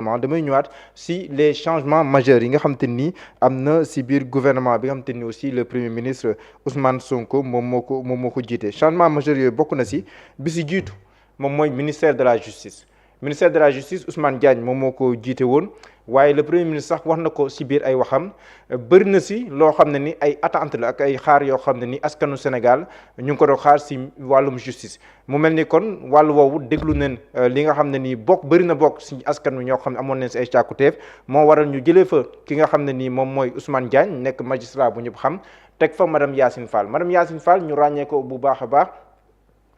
damay ñëwaat si les changements majeurs yi nga xam te ni am na si biir gouvernement bi nga xam te ni aussi le premier ministre Ousmane Sonko moom moo ko jiite changement majeur yooyu bokk na si bi si jiitu moom mooy ministère de la justice. Ministère de la justice Ousmane Diagne moom moo ko jiite woon waaye le premier ministre sax wax na ko si biir ay waxam bëri na si loo xam ne ni ay attente la ak ay xaar yoo xam ne ni askanu Sénégal ñu ngi ko doon xaar si wàllum justice. mu mel ni kon wàllu woowu déglu neen li nga xam ne nii bëri na bokk si askan wi ñoo xam ne amoon nañ si ay càkkutéef moo waral ñu jëlee fa ki nga xam ne nii moom mooy Ousmane Diagne nekk magistrat bu ñëpp xam teg fa madame Yacine Fall ñu ràññee ko bu baax a baax.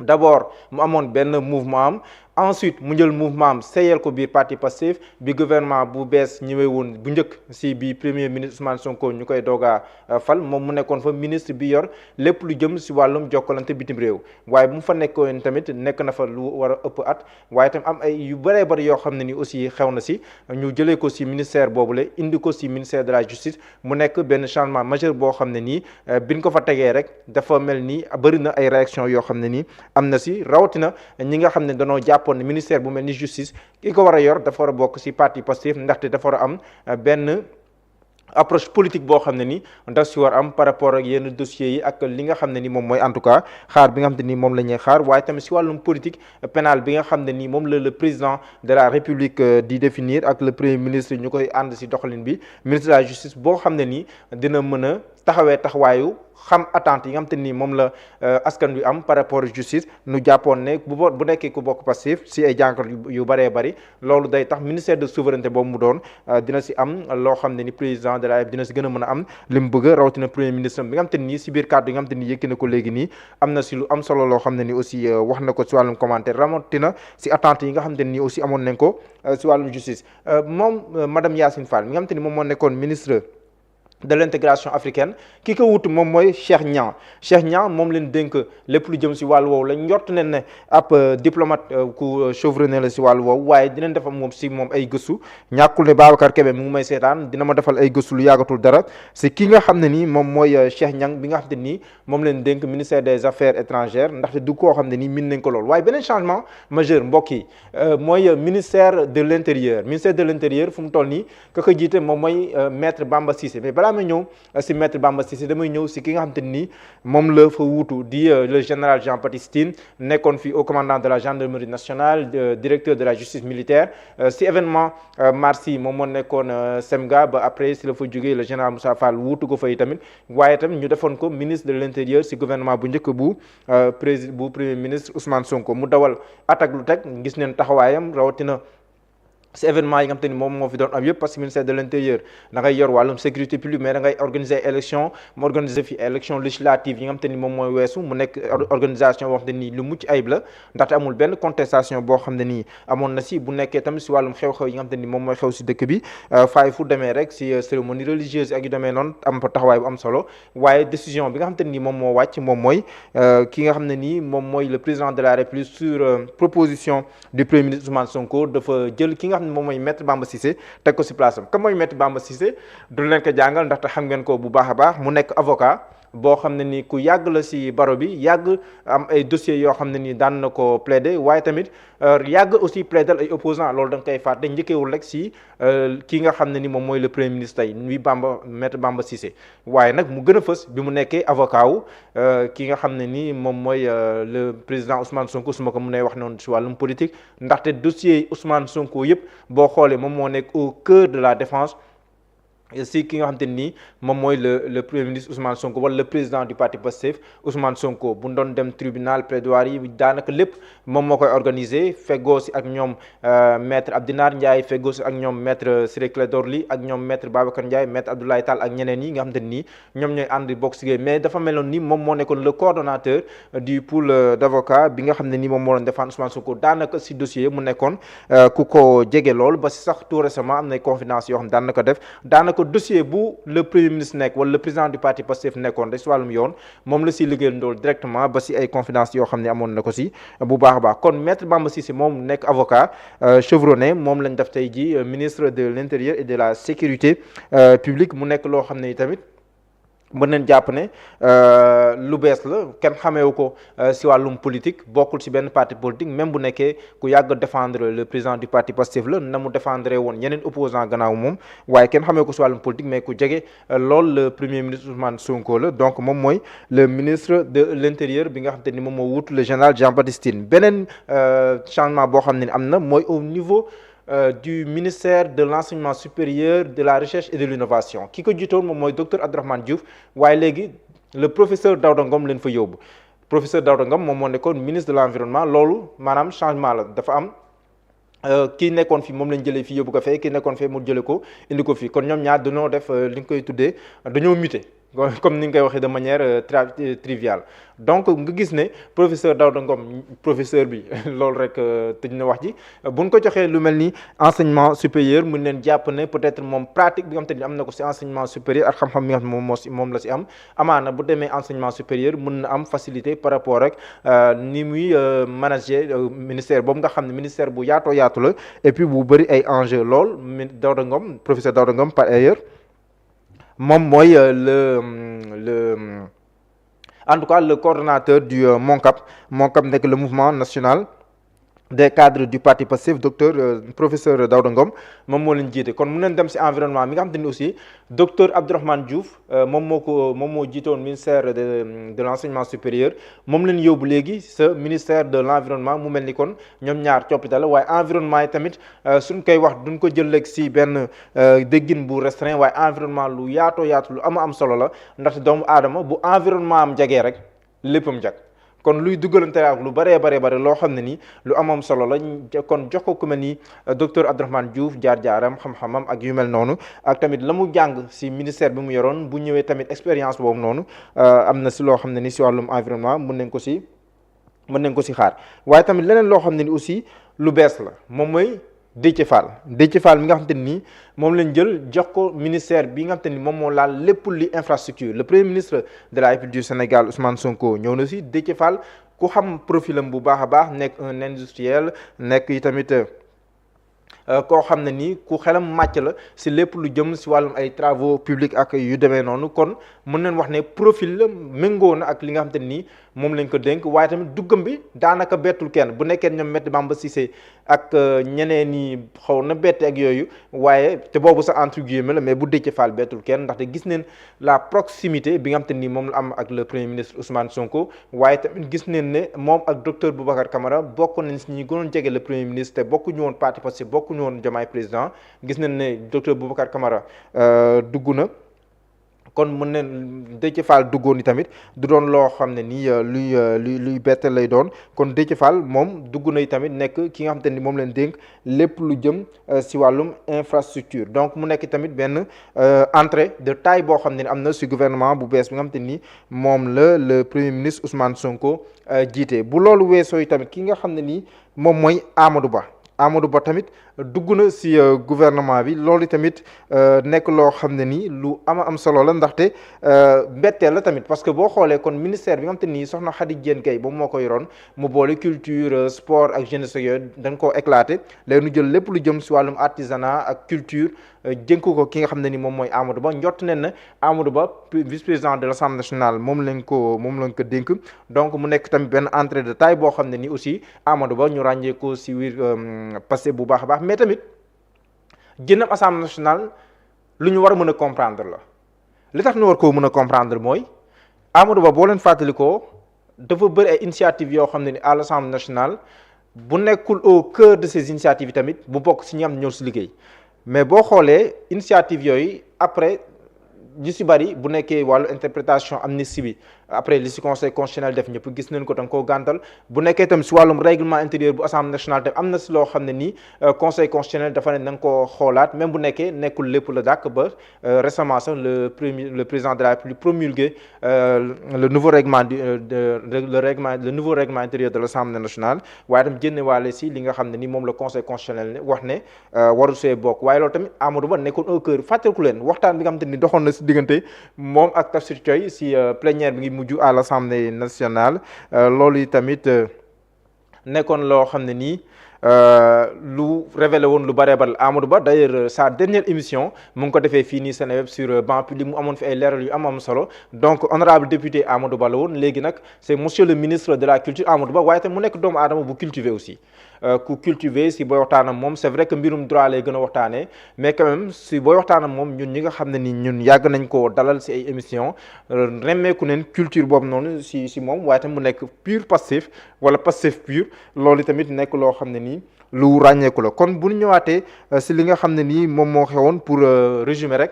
D'abord mu amoon benn mouvement am ensuite mu jël mouvement am seyal ko biir parti Pastef bi gouvernement bu bees ñëwee woon bu njëkk si bi premier ministre Ousmane Sonko ñu koy doogaa fal moom mu nekkoon fa ministre bi yor lépp lu jëm si wàllum jokkalante bitim réew waaye bu mu fa nekkoon tamit nekk na fa lu war a ëpp at waaye tam am ay yu bëree bëri yoo xam ne ni aussi xew na si ñu jëlee ko si ministère boobule indi ko si ministère de la justice mu nekk benn changement majeur boo xam ne nii biñ ko fa tegee rek dafa mel ni bëri na ay réaction yoo xam ne nii am na si rawatina ñi nga xam ne danoo jàppoon ne ministère bu mel ni justice ki ko war a yor dafa war a bokk si parti Pastef ndaxte dafa war a am benn approche politique boo xam ne ni daf si war am par rapport ak yenn dossiers yi ak li nga xam ne ni moom mooy en tout cas xaar bi nga xam ne ni moom la ñuy xaar waaye tamit si wàllum politique pénale bi nga xam ne ni moom la le président de la république di définir ak le premier ministre ñu koy ànd si doxalin bi ministre de la justice boo xam ne ni dina mën a taxawee taxawaayu xam attente yi nga xam te ni moom la askan wi am par rapport justice nu jàppoon ne bu nekkee ku bokk Pastef si ay jànkat yu bëree bëri loolu day tax ministère de souveraineté boobu mu doon dina si am loo xam ne ni président de la République dina si gën a mën a am li mu bëgg rawatina premier ministre bi nga xam te ni si biir kàddu yi nga xam te ni yëkki na ko léegi nii am na si lu am solo loo xam ne ni aussi wax na ko si wàllum commentaire rawatina si attente yi nga xam te ni aussi amoon nañ ko si wàllum justice moom madame Yacine Fall mi nga xam te ni moom moo nekkoon ministre de l'intégration africaine ki ko wut moom mooy Cheikh Niang moom leen dénk lépp lu jëm si wàllu woowu la njort nañ ne ab diplomate ku chevronné la si wàllu woowu waaye dinañ defal moom ay gëstu ñàkkul ne Babacar Kébé mu ngi may seetaan dina ma defal ay gëstu lu yàggatul dara si ki nga xam ne nii moom mooy Cheikh Niang bi nga xam ne nii moom leen dénk ministère des affaires étrangères ndaxte du koo xam ne nii min nañ ko lool waaye beneen changement majeur mbokk yi mooy ministère de l'intérieur fu mu toll nii ka ko jiite moom mooy maître Bamba Cissé mais balaa may ñëw si maître Bamba Cissé damay ñëw si ki nga xam te ni moom la fa wuutu di le général Jean-Baptiste Tine nekkoon fi au commandant de la gendarmerie nationale directeur de la justice militaire si événement mars yi moom moo nekkoon Semga ba après si la fa jógee le général Moussa Fall wuutu ko fay tamit waaye tamit ñu defoon ko ministre de l'intérieur si gouvernement bu njëkk bu premier ministre Ousmane Sonko mu dawal attaque lu teg gis neen taxawaayam rawatina si événement yi nga xam te ni moom moo fi doon am yëpp parce que ministère de l'intérieur da ngay yor wàllum sécurité publique mais da ngay organiser élection mu organiser fi élection législative yi nga xam te ni moom mooy weesu mu nekk organisation boo xam te ni lu mucc ayib la ndaxte amul benn contestation boo xam ne nii amoon na si bu nekkee tamit si wàllum xew-xew yi nga xam te ni moom mooy xew si dëkk bi faay fu demee rek si cérémonie religieuse ak yu demee noonu am fa taxawaay bu am solo waaye décision bi nga xam te ni moom moo wàcc moom mooy ki nga xam ne nii moom mooy le président de la République sur proposition du premier ministre Ousmane Sonko dafa jël ki nga moom mooy maître Bamba Cissé teg ko si place am comme mooy maître Bamba Cissé du leen ko jàngal ndaxte xam ngeen ko bu baax a baax mu nekk avocat boo xam ne ni ku yàgg la si baro bi yàgg am ay dossiers yoo xam ne ni daan na ko plaider waaye tamit yàgg aussi plaider ay opposants loolu da nga koy fàtte njëkkeewul rek si ki nga xam ne ni moom mooy le premier ministre tey nuy maître Bamba Cissé waaye nag mu gën a fës bi mu nekkee avocat wu ki nga xam ne ni moom mooy le président Ousmane Sonko su ma ko mënee wax noonu si wàllum politique ndaxte dossier Ousmane Sonko yëpp boo xoolee moom moo nekk au cœur de la défense si ki nga xam te nii moom mooy le premier ministre Ousmane Sonko wala le président du parti Pastef Ousmane Sonko bu doon dem tribunal plaidoirie yi daanaka lépp moom moo koy organiser feggoo si ak ñoom maître Abdinar Ndiaye feggoo si ak ñoom maître Ciré Clédor Ly ak ñoom maître Babacar Ndiaye maître Abdoulaye Tall ak ñeneen yi nga xam te nii ñoom ñooy ànd bokk si mais dafa meloon ni moom moo nekkoon le coordonnateur du pool d'avocats bi nga xam ne nii moom moo doon défendre Ousmane Sonko daanaka si dossier mu nekkoon ku ko jege lool ba si sax tout récemment am nay confidence yoo xam daan na ko def daanaka dossier bu le premier ministre nekk wala le président du parti Pastef nekkoon rek si wàllum yoon moom la si liggéeyal ndool directement ba si ay confidence yoo xam ne amoon na ko si bu baax a baax kon maître Bamba Cissé moom nekk avocat chevronné moom lañ def tey ji ministre de l'intérieur et de la sécurité publique mu nekk loo xam ne tamit mën nañ jàpp ne lu bees la kenn xameewu ko si wàllum politique bokkul si benn parti politique même bu nekkee ku yàgg défendre le président du parti Pastef la na mu défendre woon yeneen opposant gannaaw moom waaye kenn xamee ko si wàllum politique mais ku jege lool le premier ministre Ousmane Sonko la donc moom mooy le ministre de l'intérieur bi nga xam te ni moom moo wut le général Jean-Baptiste Tine beneen changement boo xam ne am na mooy au niveau du ministère de l'enseignement supérieur de la recherche et de l'innovation ki ko jiitoon moom mooy docteur Abdourahmane Diouf waaye léegi le professeur Daouda Ngom leen fa yóbbu professeur Daouda Ngom moom moo nekkoon ministre de l'environnement loolu maanaam changement la dafa am kii nekkoon fi moom lañ jëlee fii yóbbu ko fee kii nekkoon fee mu jëlee ko indi ko fii kon ñoom ñaar dañoo def li nga koy tuddee dañoo muté comme ni nga koy waxee de manière triviale donc nga gis ne professeur Daouda Ngom professeur bi loolu rek tëj na wax ji buñ ko joxee lu mel ni enseignement supérieur mun leen jàpp ne peut-être moom pratique bi nga xam te ni am na ko si enseignement supérieur ak xam-xam bi nga xam ne moom la si am amaana bu demee enseignement supérieur mun na am facilité par rapport ak ni muy manager ministère boobu nga xam ne ministère bu yaatoo yaatu la et puis bu bëri ay enjeux lool Daouda Ngom professeur Daouda Ngom par ailleurs moom mooy en tout cas le coordonnateur du MONCAP nekk le mouvement national des cadres du parti Pastef docteur professeur Daouda Ngom moom moo leen jiite kon mun nañ dem ci environnement mi nga xam te ni aussi docteur Abdourahmane Diouf moom moo jiitoon ministère de l'enseignement supérieur moom leen yóbbu léegi sa ministère de l'environnement mu mel ni kon ñoom ñaar coppite la waaye environnement yi tamit suñ koy wax duñ ko jël léegi ci benn déggin bu restreint waaye environnement lu yaatoo yaatu lu am solo la ndaxte doomu aadama bu environnement am jagee rek léppam jag kon luy dugalante ak lu bare loo xam ne ni lu am solo la kon jox ko ku mel ni docteur Abdourahmane Diouf jaar-jaaram xam-xamam ak yu mel noonu ak tamit la mu jàng ci ministère bi mu yoroon bu ñëwee tamit expérience boobu noonu am na ci loo xam ne ni ci wàllum environnement mën nañ ko ci xaar waaye tamit leneen loo xam ne ni aussi lu bees la moom mooy Déthié Fall mi nga xam te ni moom lañ jël jox ko ministère bi nga xam te ni moom moo laal lépp li infrastructure le premier ministre de la République du Sénégal Ousmane Sonko ñëw na ci Déthié Fall ku xam profilam bu baax a baax nekk un industriel nekk yi tamit koo xam ne nii ku xelam màcc la ci lépp lu jëm ci wàllum ay travaux publics ak yu demee noonu kon mën nañ wax ne profil la méngoo na ak li nga xam te nii moom lañ ko dénk waaye tamit duggam bi daanaka bettul kenn bu nekkee ñoom Maître Bamba Cissé ak ñeneen ñi xaw na bette ak yooyu waaye te boobu sax entre guillemets la mais bu Déthié Fall bettul kenn ndaxte gis neen la proximité bi nga xam te ni moom la am ak le premier ministre Ousmane Sonko waaye tamit gis neen ne moom ak docteur Boubacar Camara bokk nañ ci ñi gënoon jege le premier ministre te bokkuñu woon parti parce que bokkuñu woon Diomaye président gis nañ ne docteur Boubacar Camara dugg na kon mën ne Déthié Fall duggoon ni tamit du doon loo xam ne nii luy bette lay doon kon Déthié Fall moom dugg na tamit nekk ki nga xam te ni moom leen dénk lépp lu jëm ci wàllum infrastructure donc mu nekk tamit benn entrée de taille boo xam ne ni am na ci gouvernement bu bees bi nga xam te ni moom la le premier ministre Ousmane Sonko jiite bu loolu weesoo yi tamit ki nga xam ne nii moom mooy Amadou Ba tamit dugg na ci gouvernement bi loolu tamit nekk loo xam ne nii lu am solo la ndaxte mbetteel la tamit parce que boo xoolee kon ministère bi nga xam te nii soxna Khady Diène Gaye ba moo ko yoroon mu boole culture sport ak jeunesse yooyu dañ koo éclaté léegi nu jël lépp lu jëm ci wàllum artisanat ak culture jënk ko ki nga xam ne ni moom mooy Amadou Ba njott ne na Amadou Ba vice-président de l'Assemblée nationale moom lañ ko dénk donc mu nekk tamit benn entrée de taille boo xam ne ni aussi Amadou Ba ñu ràññee ko ci biir passé bu baax a baax mais tamit génnam Assemblée nationale lu ñu war a mën a comprendre la li tax ñu war koo mën a comprendre mooy Amadou Ba boo leen fàttalikoo dafa bëri ay initiatives yoo xam ne ni à l'Assemblée nationale bu nekkul au cœur de ces initiatives yi tamit bu bokk ci ñi am ñëw ci liggéey mais boo xoolee initiative yooyu après ñu ci bari bu nekkee wàllu interprétation amnistie bi après li ci conseil constitutionnel def ñëpp gis nañ ko da nga koo gàntal bu nekkee tam ci wàllum règlement intérieur bu assemblée nationale tam am na ci loo xam ne nii conseil constitutionnel dafa ne da nga koo xoolaat même bu nekkee nekkul lépp la dàkk ba récemment sax le président de la République promulgué le nouveau règlement le nouveau règlement intérieur de l'Assemblée nationale waaye tam génne waale ci li nga xam ne ni moom la conseil constitutionnel wax ne waru see bokk waaye loolu tamit Amadou Ba nekkoon au cœur fàttaliku leen waxtaan bi nga xam te ni doxoon na ci diggante moom ak Tafsir Thioye ci plénière bi ngi mujj à l'Assemblée nationale loolu yi tamit nekkoon loo xam ne nii lu révélé woon lu bëree bëri Amadou Ba d'ailleurs sa dernière émission mu ngi ko defee fii nii Seneweb sur banc public mu amoon fi ay leeral yu am solo donc honorable député Amadou Ba la woon léegi nag c'est monsieur le ministre de la culture Amadou Ba waaye tam mu nekk doomu aadama bu cultivé aussi ku cultivé si booy waxtaan ak moom c'est vrai que mbirum droit lay gën a waxtaanee mais quand même si booy waxtaan ak moom ñun ñi nga xam ne ni ñun yàgg nañ koo dalal si ay émission remmeeku neen culture boobu noonu si moom waaye tam mu nekk pur Pastef wala Pastef pur loolu tamit nekk loo xam ne nii lu ràññeeku la kon bu ñu ñëwaatee si li nga xam ne nii moom moo xewoon pour résumer rek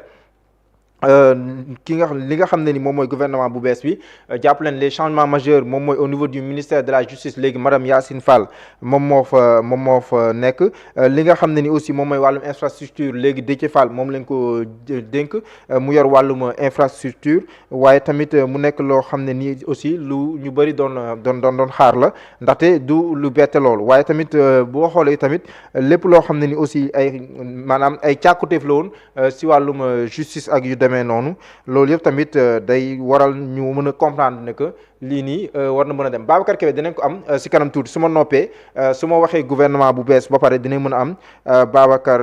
li nga xam ne ni moom mooy gouvernement bu bees bi jàpp leen les changements majeurs moom mooy au niveau du ministère de la justice léegi madame Yacine Fall moom moo fa nekk li nga xam ne ni aussi moom mooy wàllum infrastructure léegi Déthié Fall moom lañ ko dénk mu yor wàllum infrastructure waaye tamit mu nekk loo xam ne ni aussi lu ñu bëri doon xaar la ndaxte du lu bette loolu waaye tamit boo xoolee tamit lépp loo xam ne ni aussi maanaam ay càkkutéef la woon si wàllum justice ak yu mais noonu loolu yëpp tamit day waral ñu mën a comprendre ne que lii nii war na mën a dem Babacar Kébé dinañ ko am si kanam tuuti su ma noppee su ma waxee gouvernement bu bees ba pare dinañ mën a am Babacar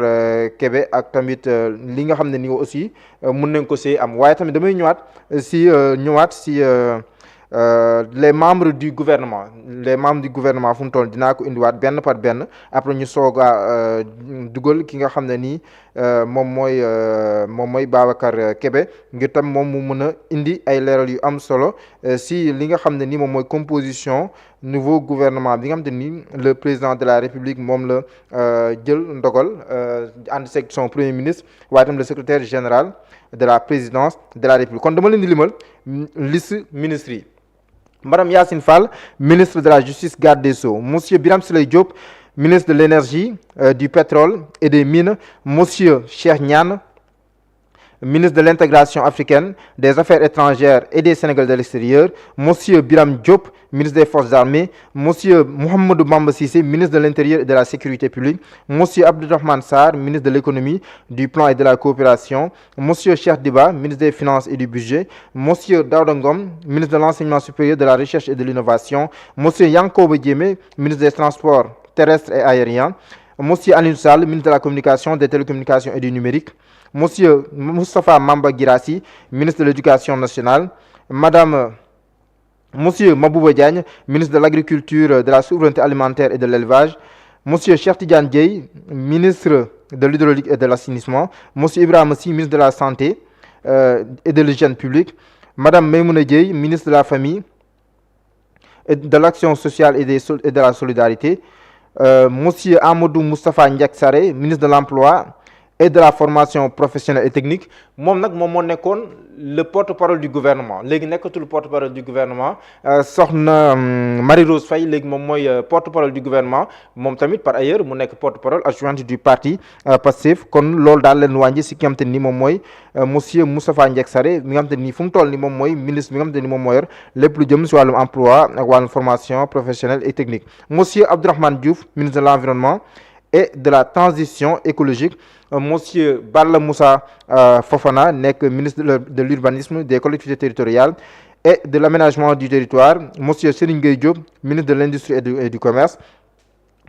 Kébé ak tamit li nga xam ne nii aussi mën nañ ko see am waaye tamit damay ñëwaat si les membres du gouvernement fu mu toll dinaa ko indiwaat benn par benn après ñu soog a dugal ki nga xam ne nii moom mooy Babacar Kébé ngir tam moom mu mën a indi ay leeral yu am solo si li nga xam ne nii moom mooy composition nouveau gouvernement bi nga xam ne nii le président de la République moom la jël ndogal ànd seeg son premier ministre waaye tam le secrétaire général de la présidence de la République kon dama leen di limal liste ministres yi. Madame Yacine Fall, ministre de la Justice, garde des Sceaux. Monsieur Birame Souleye Diop, ministre de l'Énergie, du Pétrole et des Mines. Monsieur Cheikh Niane, ministre de l'Intégration africaine, des Affaires étrangères et des Sénégalais de l'extérieur. Monsieur Birame Diop, ministre des Forces armées. Monsieur Mouhamadou Bamba Cissé, ministre de l'Intérieur et de la Sécurité publique. Monsieur Abdourahmane Sarr, ministre de l'Économie, du Plan et de la Coopération. Monsieur Cheikh Diba, ministre des Finances et du Budget. Monsieur Daouda Ngom, ministre de l'Enseignement supérieur, de la Recherche et de l'Innovation. Monsieur Yankoba Diémé, ministre des Transports terrestres et aériens. Monsieur Alioune Sall, ministre de la Communication, des Télécommunications et du Numérique. Monsieur Moustapha Mamba Guirassy, ministre de l'Éducation nationale. Monsieur Mabouba Diagne, ministre de l'Agriculture, de la Souveraineté alimentaire et de l'Élevage. Monsieur Cheikh Tidiane Dièye, ministre de l'Hydraulique et de l'Assainissement. Monsieur Ibrahima Sy, ministre de la Santé et de l'Hygiène publique. Madame Maïmouna Dièye, ministre de la Famille et de l'Action sociale et de la Solidarité. Monsieur Amadou Moustapha Ndiak Sarré, ministre de l'Emploi et de la formation professionnelle et technique moom nag moom moo nekkoon le porte-parole du gouvernement léegi nekkatul porte-parole du gouvernement soxna Marie-Rose Faye léegi moom mooy porte-parole du gouvernement moom tamit par ailleurs mu nekk porte-parole adjointe du parti Pastef kon loolu daal leen wàññi si ki nga xam te ni moom mooy monsieur Moustapha Ndiack Sarré mi nga xam te ni fu mu toll ni moom mooy ministre mi nga xam te ni moom moo yor lépp lu jëm si wàllum emploi ak wàllum formation professionnelle et technique monsieur Abdourahmane Diouf ministre de l'environnement et de la transition écologique. Monsieur Balla Moussa Fofana nekk ministre de l'urbanisme, des collectivités territoriales et de l'aménagement du territoire. Monsieur Serigne Gueye Diop, ministre de l'industrie et du commerce.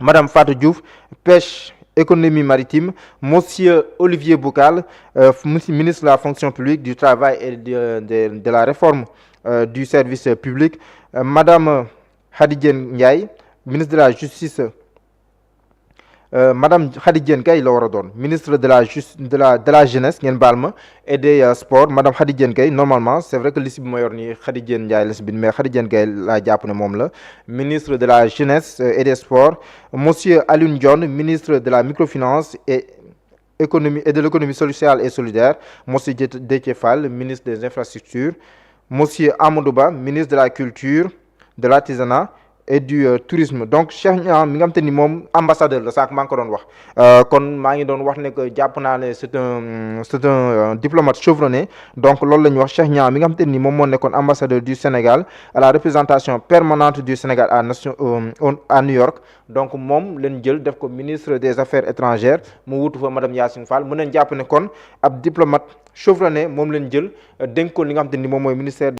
Madame Fatou Diouf, pêche, économie maritime. Monsieur Olivier Boucal, ministre de la fonction publique, du travail et de la réforme du service public. Madame Khady Diène Ndiaye, ministre de la justice. Madame Khady Diène Gaye la war a doon ministre de la jeunesse ngeen baal ma et des sports madame Khady Diène Gaye normalement c'est vrai que liste bi ma yor nii Khady Diène Ndiaye la si bind mais Khady Diène Gaye laa jàpp ne moom la ministre de la jeunesse et des sports. Monsieur Alioune Dione, ministre de la microfinance et de l'économie sociale et solidaire. Monsieur Déthié Fall, ministre des infrastructures. Monsieur Amadou Ba, ministre de la culture, de l'artisanat et du tourisme. Donc Cheikh Niang mi nga xam te ni moom ambassadeur la saak maa ngi ko doon wax kon maa ngi doon wax ne que jàpp naa ne c'est un diplomate chevronné donc loolu la ñuy wax Cheikh Niang mi nga xam te ni moom moo nekkoon ambassadeur du Sénégal à la représentation permanente du Sénégal à New York donc moom leen jël def ko ministre des affaires étrangères mu wutu fa madame Yacine Fall mu neen jàpp ne kon ab diplomate chevronné moom leen jël dénk ko li nga xam te ni moom mooy ministère